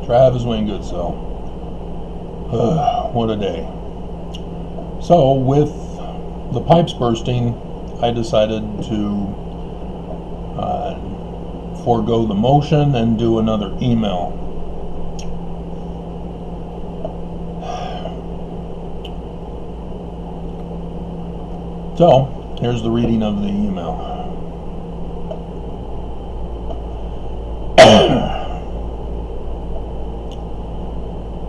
Travis Wingate, so what a day. So with the pipes bursting, I decided to forego the motion and do another email. So here's the reading of the email.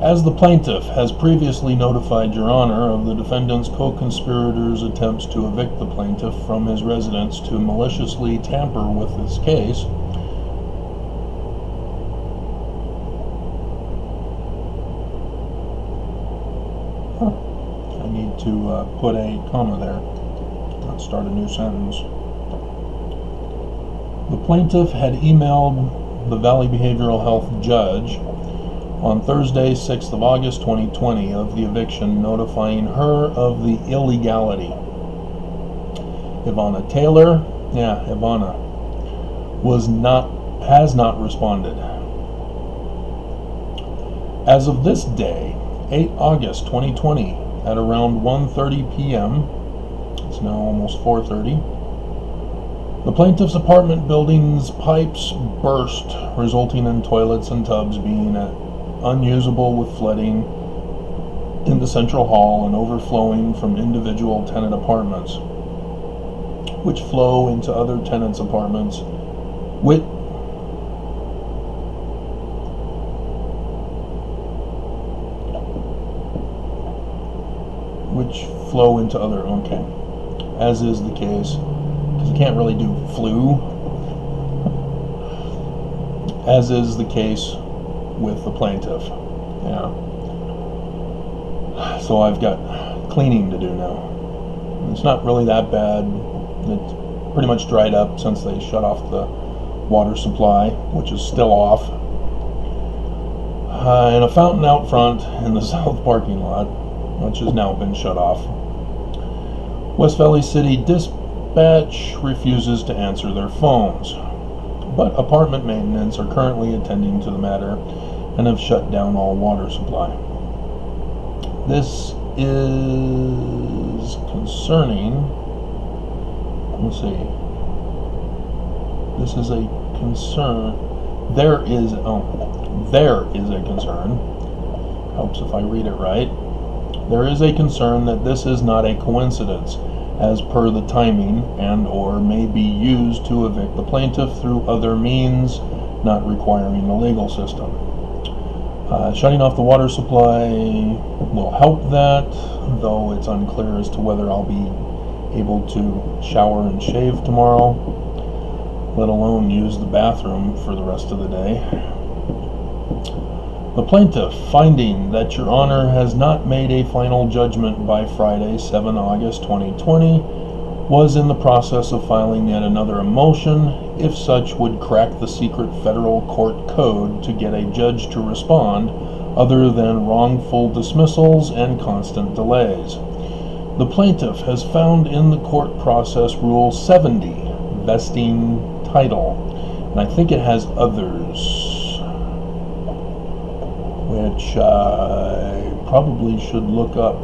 As the plaintiff has previously notified Your Honor of the defendant's co-conspirators' attempts to evict the plaintiff from his residence to maliciously tamper with this case, I need to put a comma there. Let's start a new sentence. The plaintiff had emailed the Valley Behavioral Health judge on Thursday, 6th of August 2020 of the eviction, notifying her of the illegality. Ivana Taylor, Ivana, has not responded. As of this day, 8 August 2020, at around 1:30 p.m., it's now almost 4:30, the plaintiff's apartment building's pipes burst, resulting in toilets and tubs being unusable with flooding in the central hall and overflowing from individual tenant apartments, which flow into other tenants' apartments, which flow into other, as is the case, because you can't really do flu, as is the case with the plaintiff. So I've got cleaning to do now. It's not really that bad. It's pretty much dried up since they shut off the water supply, which is still off. And a fountain out front in the south parking lot, which has now been shut off. West Valley City Dispatch refuses to answer their phones, but apartment maintenance are currently attending to the matter and have shut down all water supply. This is concerning. Let's see. This is a concern. There is a concern. Helps if I read it right. There is a concern that this is not a coincidence, as per the timing, and or may be used to evict the plaintiff through other means not requiring the legal system. Shutting off the water supply will help that, though it's unclear as to whether I'll be able to shower and shave tomorrow, let alone use the bathroom for the rest of the day. The plaintiff, finding that Your Honor has not made a final judgment by Friday, 7 August 2020, was in the process of filing yet another motion, if such would crack the secret federal court code to get a judge to respond, other than wrongful dismissals and constant delays. The plaintiff has found in the court process Rule 70, vesting title, and I think it has others, which I probably should look up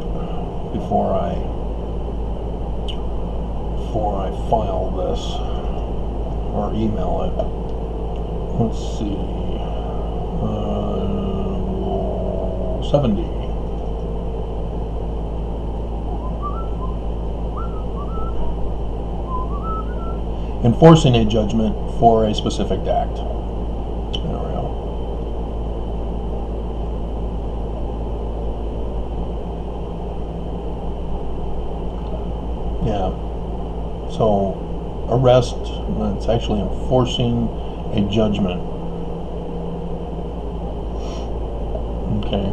before I file this or email it. Let's see. Rule 70. Enforcing a judgment for a specific act. There we go. Yeah. So, arrest, it's actually enforcing a judgment. Okay.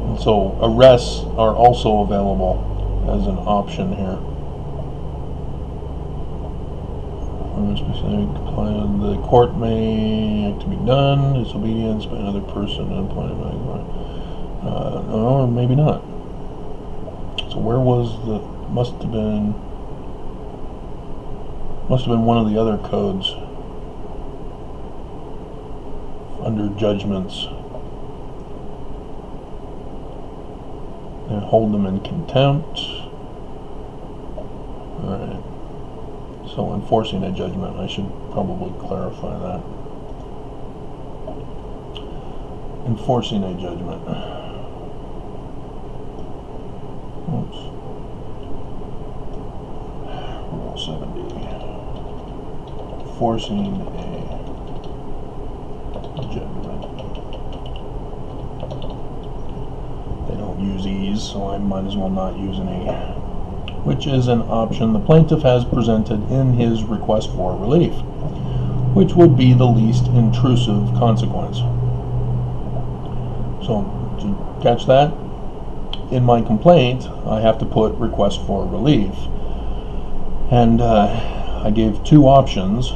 And so, arrests are also available as an option here. The court may act to be done, disobedience by another person appointed by the court. Or maybe not. So where was the, must have been one of the other codes under judgments. and hold them in contempt. Alright. So enforcing a judgment, I should probably clarify that. Enforcing a judgment. Oops. Rule 70. Enforcing a judgment. They don't use e's, so I might as well not use an e. Which is an option the plaintiff has presented in his request for relief, which would be the least intrusive consequence. So, to catch that, in my complaint, I have to put request for relief. And I gave two options.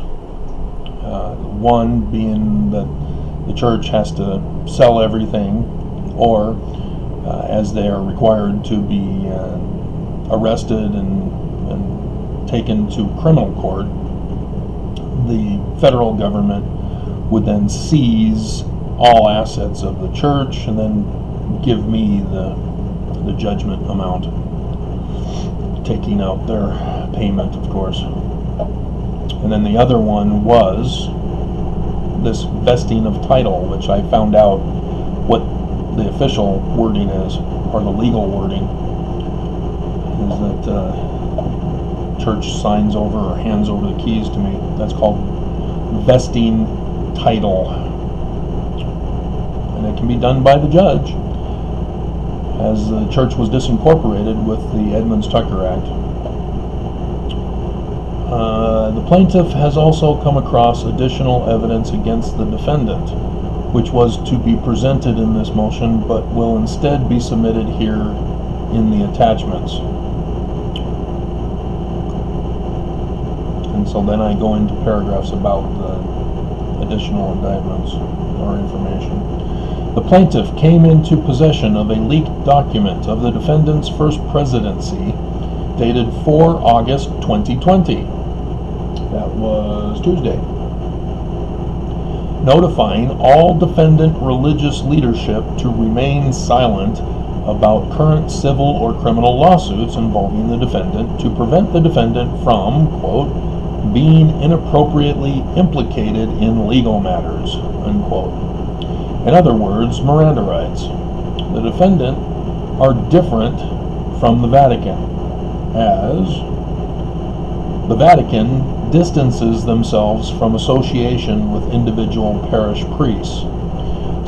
One being that the church has to sell everything, or as they are required to be arrested and taken to criminal court, the federal government would then seize all assets of the church and then give me the judgment amount, taking out their payment, of course. And then the other one was this vesting of title, which I found out what the official wording is, or the legal wording, is that church signs over or hands over the keys to me. That's called vesting title. And it can be done by the judge, as the church was disincorporated with the Edmunds-Tucker Act. The plaintiff has also come across additional evidence against the defendant, which was to be presented in this motion, but will instead be submitted here in the attachments. And so then I go into paragraphs about the additional indictments or information. The plaintiff came into possession of a leaked document of the defendant's first presidency dated 4 August 2020. That was Tuesday. Notifying all defendant religious leadership to remain silent about current civil or criminal lawsuits involving the defendant to prevent the defendant from, quote, being inappropriately implicated in legal matters, unquote. In other words, Miranda rights. The defendant are different from the Vatican, as the Vatican distances themselves from association with individual parish priests,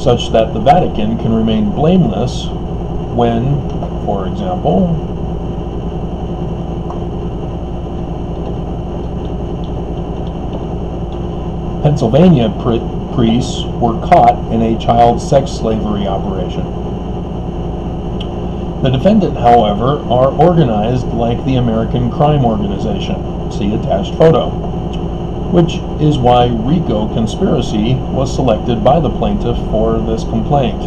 such that the Vatican can remain blameless when, for example, Pennsylvania priests were caught in a child sex slavery operation. The defendant, however, are organized like the American Crime Organization, see attached photo, which is why RICO conspiracy was selected by the plaintiff for this complaint.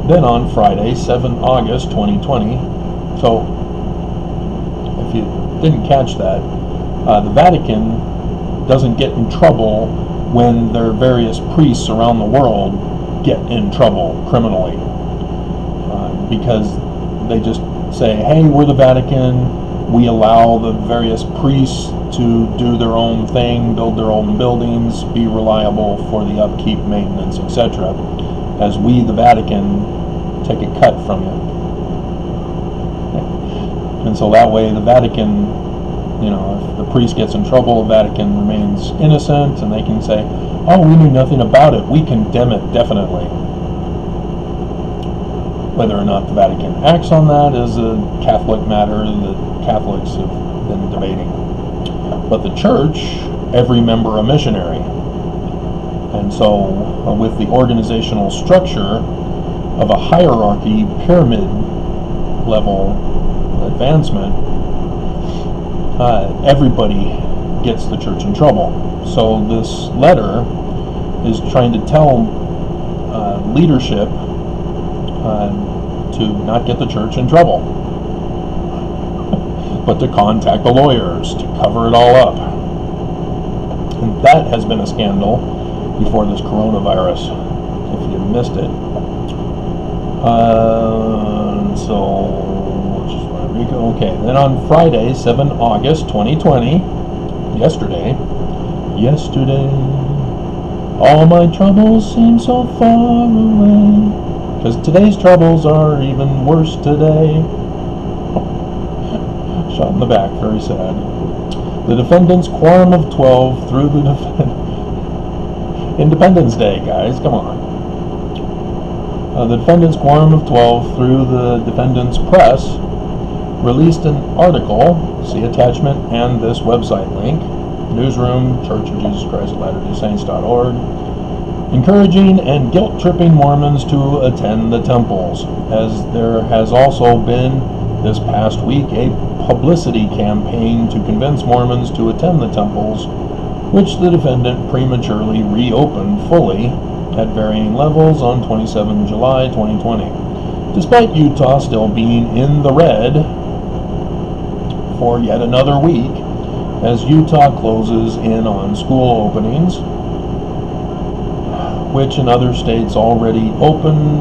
Then on Friday, 7 August 2020, so if you didn't catch that, the Vatican doesn't get in trouble when their various priests around the world get in trouble criminally, because they just say, hey, we're the Vatican, we allow the various priests to do their own thing, build their own buildings, be reliable for the upkeep, maintenance, etc., as we, the Vatican, take a cut from you. And so that way the Vatican, if the priest gets in trouble, the Vatican remains innocent, and they can say, oh, we knew nothing about it, we condemn it definitely. Whether or not the Vatican acts on that is a Catholic matter that Catholics have been debating. But the church, every member a missionary. And so with the organizational structure of a hierarchy, pyramid level advancement, everybody gets the church in trouble. So this letter is trying to tell leadership to not get the church in trouble, but to contact the lawyers to cover it all up. And that has been a scandal before this coronavirus, if you missed it. So, okay, then on Friday, 7 August 2020, yesterday, all my troubles seem so far away, because today's troubles are even worse today. Shot in the back, very sad. The defendant's quorum of 12 through the Independence Day, guys, come on. The defendant's quorum of 12 through the defendant's press released an article, see attachment and this website link, newsroom, Church of Jesus Christ of Latter-day Saints.org, encouraging and guilt-tripping Mormons to attend the temples, as there has also been this past week a publicity campaign to convince Mormons to attend the temples, which the defendant prematurely reopened fully at varying levels on 27 July 2020. Despite Utah still being in the red for yet another week, as Utah closes in on school openings, which other states already opening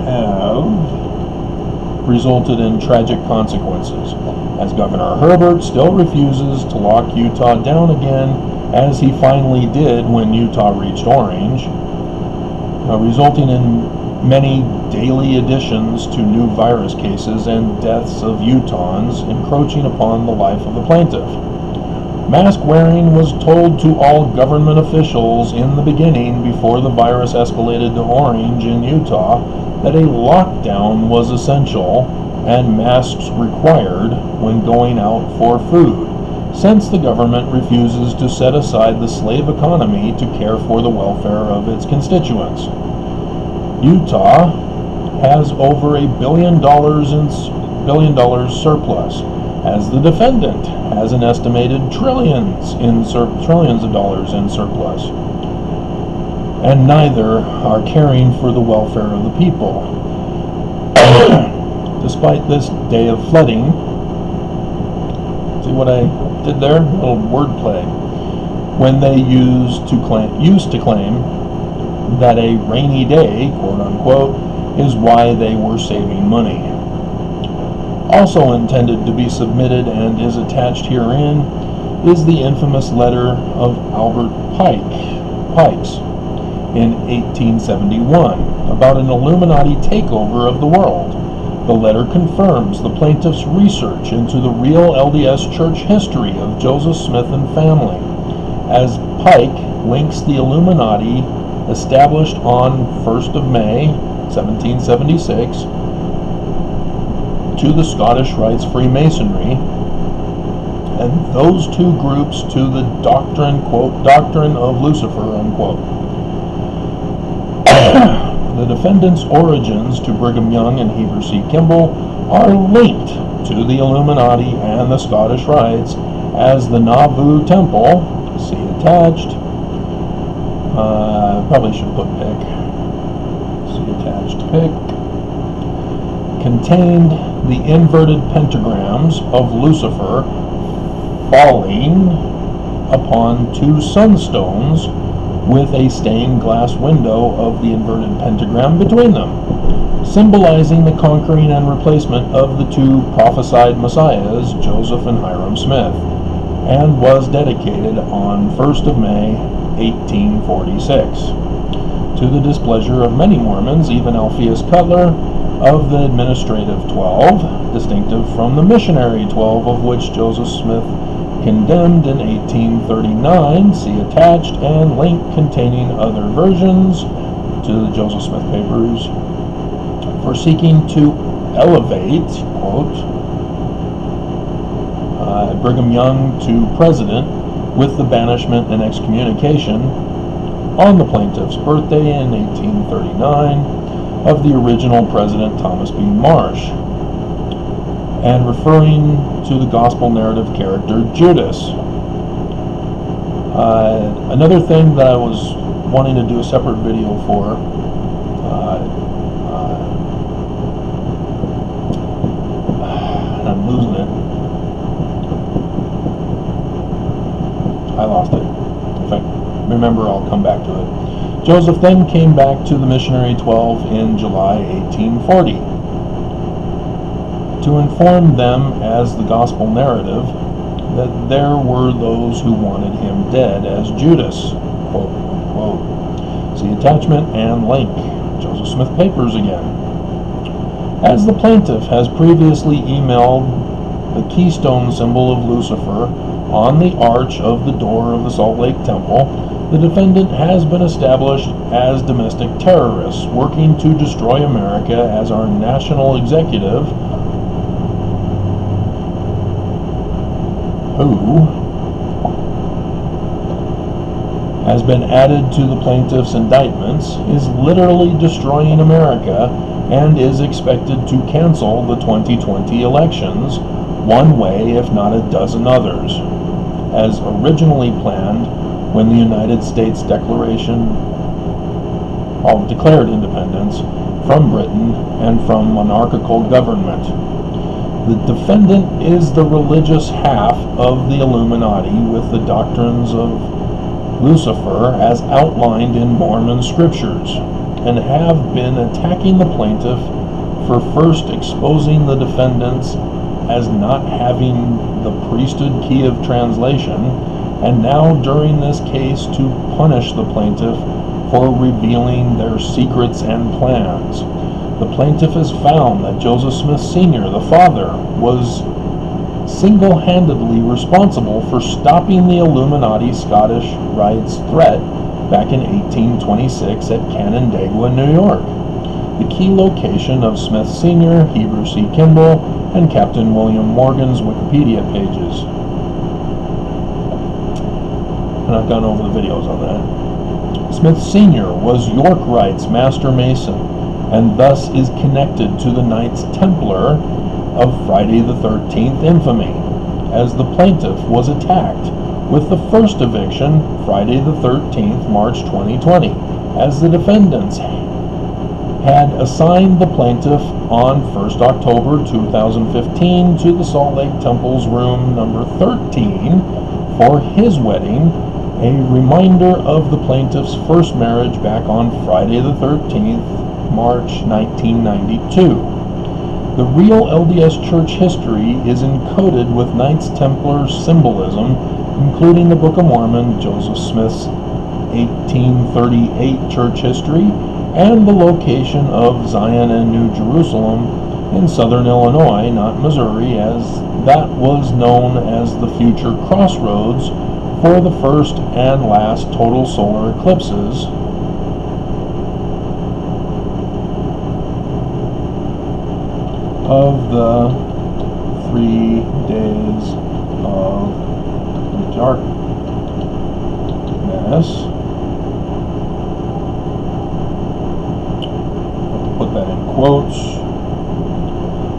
have resulted in tragic consequences, as Governor Herbert still refuses to lock Utah down again, as he finally did when Utah reached orange, resulting in many daily additions to new virus cases and deaths of Utahns, encroaching upon the life of the plaintiff. Mask wearing was told to all government officials in the beginning, before the virus escalated to orange in Utah, that a lockdown was essential and masks required when going out for food, since the government refuses to set aside the slave economy to care for the welfare of its constituents. Utah has over $1 billion surplus, as the defendant has an estimated trillions of dollars in surplus, and neither are caring for the welfare of the people. Despite this day of flooding, see what I did there? A little wordplay. When they used to claim that a rainy day, quote unquote, is why they were saving money. Also intended to be submitted and is attached herein is the infamous letter of Albert Pike's in 1871 about an Illuminati takeover of the world. The letter confirms the plaintiff's research into the real LDS Church history of Joseph Smith and family, as Pike links the Illuminati established on 1st of May, 1776, to the Scottish Rites Freemasonry, and those two groups to the doctrine, quote, doctrine of Lucifer, unquote. The defendant's origins to Brigham Young and Heber C. Kimball are linked to the Illuminati and the Scottish Rites, as the Nauvoo Temple, see attached, probably should put pic, see attached pic, contained the inverted pentagrams of Lucifer falling upon two sunstones, with a stained glass window of the inverted pentagram between them, symbolizing the conquering and replacement of the two prophesied messiahs, Joseph and Hiram Smith, and was dedicated on 1st of May, 1846. To the displeasure of many Mormons, even Alpheus Cutler, of the administrative 12, distinctive from the missionary 12, of which Joseph Smith condemned in 1839, see attached, and link containing other versions to the Joseph Smith papers, for seeking to elevate, quote, Brigham Young to president with the banishment and excommunication on the plaintiff's birthday in 1839 of the original president Thomas B. Marsh, and referring to the gospel narrative character Judas. Another thing that I was wanting to do a separate video for, and I'm losing it, I lost it. If I remember, I'll come back to it. Joseph then came back to the Missionary 12 in July 1840 to inform them, as the gospel narrative, that there were those who wanted him dead as Judas, quote unquote. See attachment and link. Joseph Smith Papers again. As the plaintiff has previously emailed the keystone symbol of Lucifer on the arch of the door of the Salt Lake Temple, the defendant has been established as domestic terrorists working to destroy America as our national executive, who has been added to the plaintiff's indictments, is literally destroying America and is expected to cancel the 2020 elections one way, if not a dozen others, as originally planned when the United States declared independence from Britain and from monarchical government. The defendant is the religious half of the Illuminati with the doctrines of Lucifer as outlined in Mormon scriptures, and have been attacking the plaintiff for first exposing the defendants as not having the priesthood key of translation, and now during this case to punish the plaintiff for revealing their secrets and plans. The plaintiff has found that Joseph Smith Sr., the father, was single-handedly responsible for stopping the Illuminati Scottish Rites threat back in 1826 at Canandaigua, New York, the key location of Smith Sr., Heber C. Kimball, and Captain William Morgan's Wikipedia pages. And I've gone over the videos on that. Smith Sr. was York Rites Master Mason, and thus is connected to the Knights Templar of Friday the 13th infamy, as the plaintiff was attacked with the first eviction Friday the 13th, March 2020, as the defendants had assigned the plaintiff on 1st October 2015 to the Salt Lake Temple's room number 13 for his wedding, a reminder of the plaintiff's first marriage back on Friday the 13th, March 1992. The real LDS Church history is encoded with Knights Templar symbolism, including the Book of Mormon, Joseph Smith's 1838 church history, and the location of Zion and New Jerusalem in southern Illinois, not Missouri, as that was known as the future crossroads for the first and last total solar eclipses of the 3 days of darkness. Put that in quotes.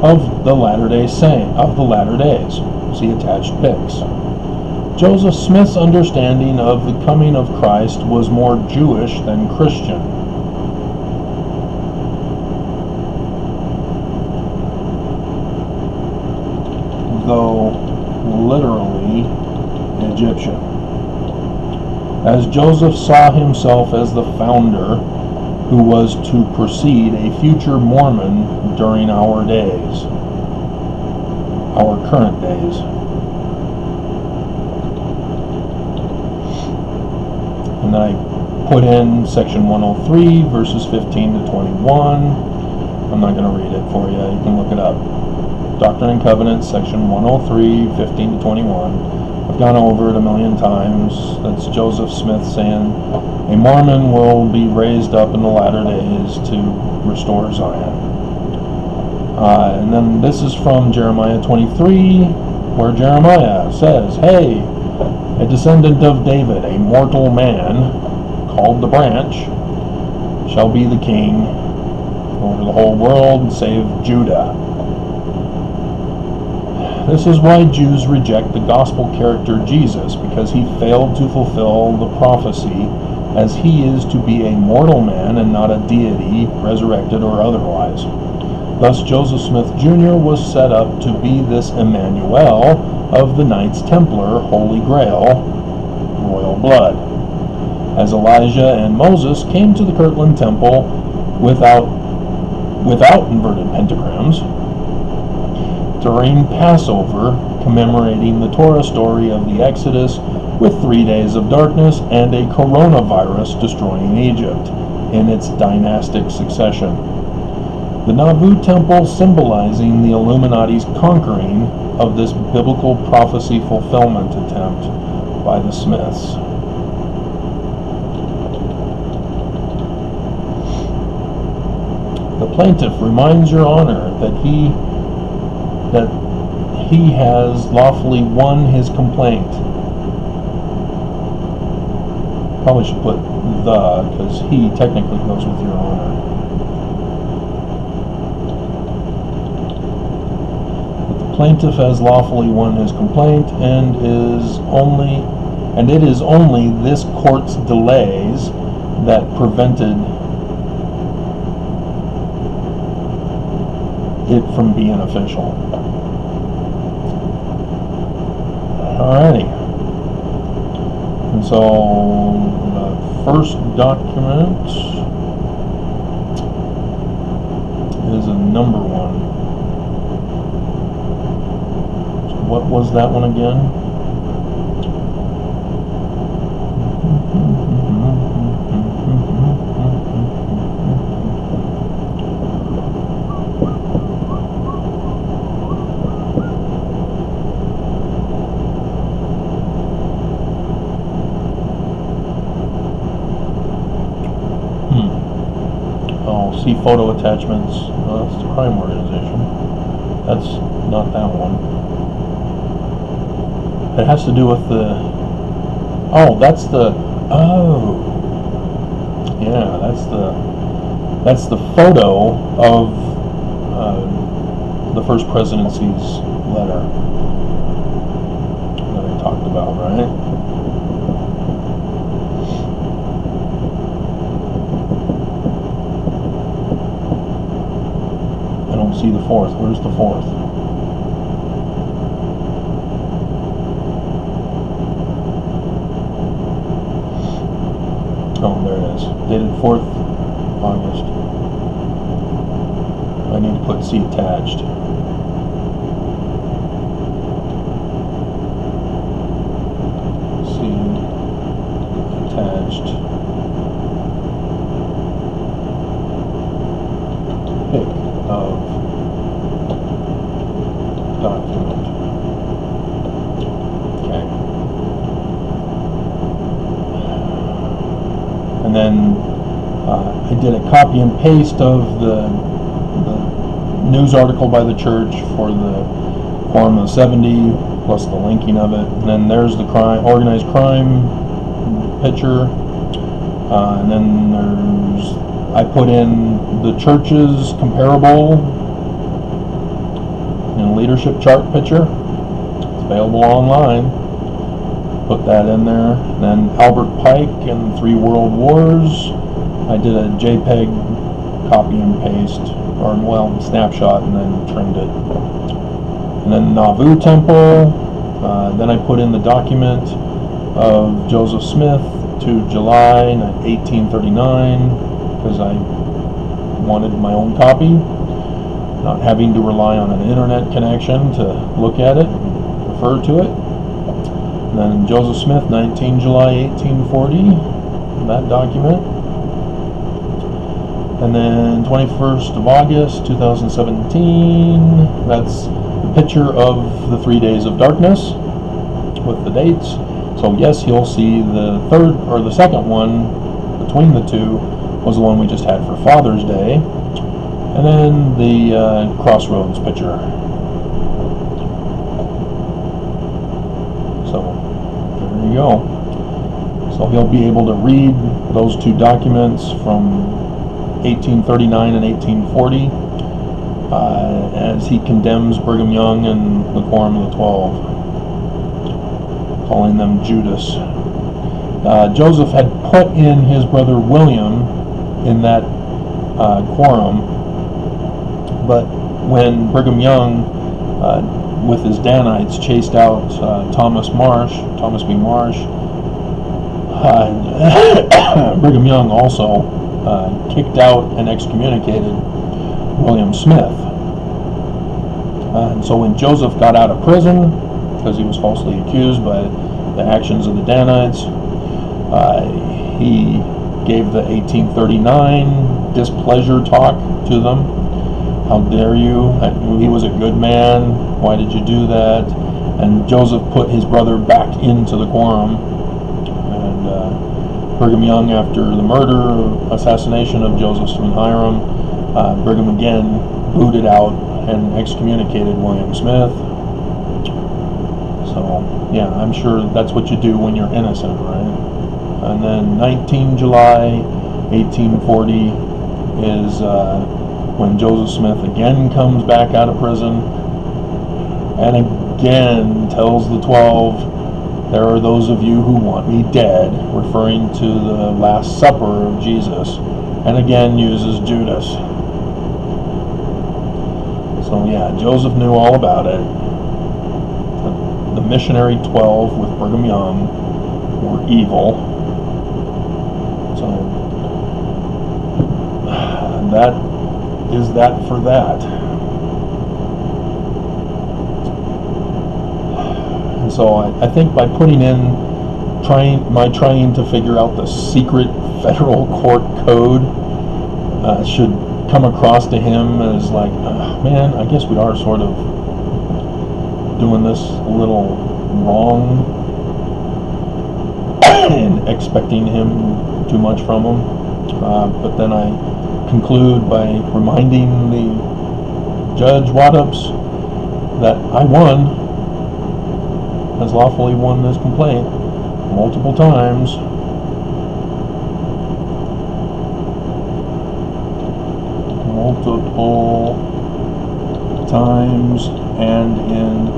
Of the Latter-day Saint, of the latter days. See attached pics. Joseph Smith's understanding of the coming of Christ was more Jewish than Christian. Though literally Egyptian, as Joseph saw himself as the founder who was to precede a future Mormon during our days, our current days. And then I put in section 103, verses 15 to 21. I'm not going to read it for you. You can look it up. Doctrine and Covenants, section 103, 15 to 21. I've gone over it a million times. That's Joseph Smith saying a Mormon will be raised up in the latter days to restore Zion. And then this is from Jeremiah 23, where Jeremiah says, hey, a descendant of David, a mortal man, called the branch, shall be the king over the whole world, save Judah. This is why Jews reject the gospel character Jesus, because he failed to fulfill the prophecy, as he is to be a mortal man and not a deity, resurrected or otherwise. Thus Joseph Smith Jr. was set up to be this Emmanuel of the Knights Templar Holy Grail, blood. As Elijah and Moses came to the Kirtland Temple without inverted pentagrams during Passover, commemorating the Torah story of the Exodus with 3 days of darkness and a coronavirus destroying Egypt in its dynastic succession. The Nauvoo Temple symbolizing the Illuminati's conquering of this biblical prophecy fulfillment attempt by the Smiths. The plaintiff reminds Your Honor that he has lawfully won his complaint. Probably should put the, because he technically goes with Your Honor. But the plaintiff has lawfully won his complaint, and it is only this court's delays that prevented it from being official. Alrighty. And so the first document is a number 1. So what was that one again? See photo attachments. That's the crime organization. That's not that one. It has to do with the... Oh, that's the... Oh. Yeah, that's the photo of the first presidency's letter that I talked about, right? See the fourth. Where's the fourth? Oh, there it is. Dated 4th August. I need to put C attached. C attached. Pick of document. Okay. And then I did a copy and paste of the news article by the church for the Quorum of the 70, plus the linking of it. And then there's the organized crime picture. And then I put in the church's comparable leadership chart picture. It's available online. Put that in there. And then Albert Pike and 3 World Wars. I did a JPEG copy and paste, or snapshot, and then trimmed it. And then Nauvoo Temple. Then I put in the document of Joseph Smith to July 1839 because I wanted my own copy, not having to rely on an internet connection to look at it and refer to it. And then Joseph Smith, 19 July 1840, that document. And then 21st of August 2017, that's the picture of the 3 days of darkness with the dates. So yes, you'll see the third or the second one between the two was the one we just had for Father's Day. And then the Crossroads picture. So there you go. So he'll be able to read those two documents from 1839 and 1840 as he condemns Brigham Young and the Quorum of the 12, calling them Judas. Joseph had put in his brother William in that quorum, but when Brigham Young, with his Danites, chased out Thomas B. Marsh, Brigham Young also kicked out and excommunicated William Smith. And so when Joseph got out of prison, because he was falsely accused by the actions of the Danites, he gave the 1839 displeasure talk to them. How dare you? He was a good man. Why did you do that? And Joseph put his brother back into the quorum. And Brigham Young, after the assassination of Joseph from Hiram, Brigham again booted out and excommunicated William Smith. So, yeah, I'm sure that's what you do when you're innocent, right? And then 19 July 1840 is when Joseph Smith again comes back out of prison and again tells the 12, there are those of you who want me dead, referring to the Last Supper of Jesus, and again uses Judas. So yeah, Joseph knew all about it. The missionary 12 with Brigham Young were evil. So that is that for that. And so I think by putting in trying to figure out the secret federal court code should come across to him as like, man, I guess we are sort of doing this a little wrong and expecting him too much from him. But then I conclude by reminding the Judge Waddups that I has lawfully won this complaint multiple times. Multiple times and in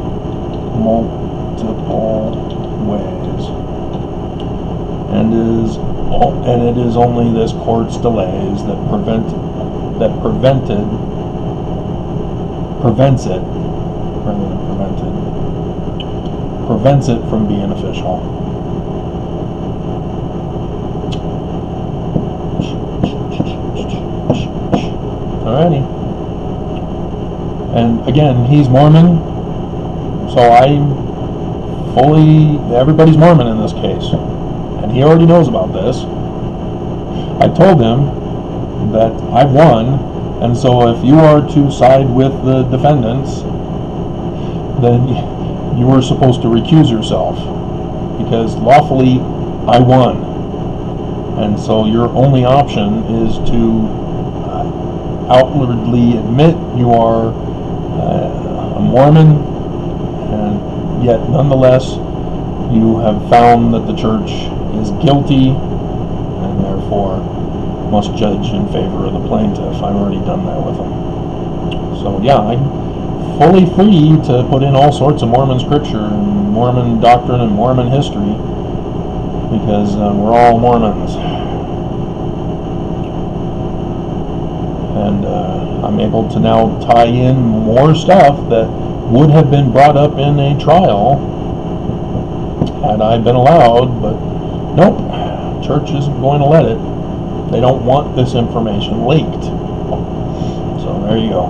multiple ways. And it is only this court's delays that prevents it from being official. Alrighty. And again, he's Mormon, so everybody's Mormon in this case. And he already knows about this. I told him that I've won, and so if you are to side with the defendants, then you were supposed to recuse yourself, because lawfully I won. And so your only option is to outwardly admit you are a Mormon, and yet nonetheless you have found that the church is guilty and therefore must judge in favor of the plaintiff. I've already done that with them. So yeah, I'm fully free to put in all sorts of Mormon scripture and Mormon doctrine and Mormon history, because we're all Mormons. And I'm able to now tie in more stuff that would have been brought up in a trial had I been allowed, but nope, church isn't going to let it. They don't want this information leaked. So there you go.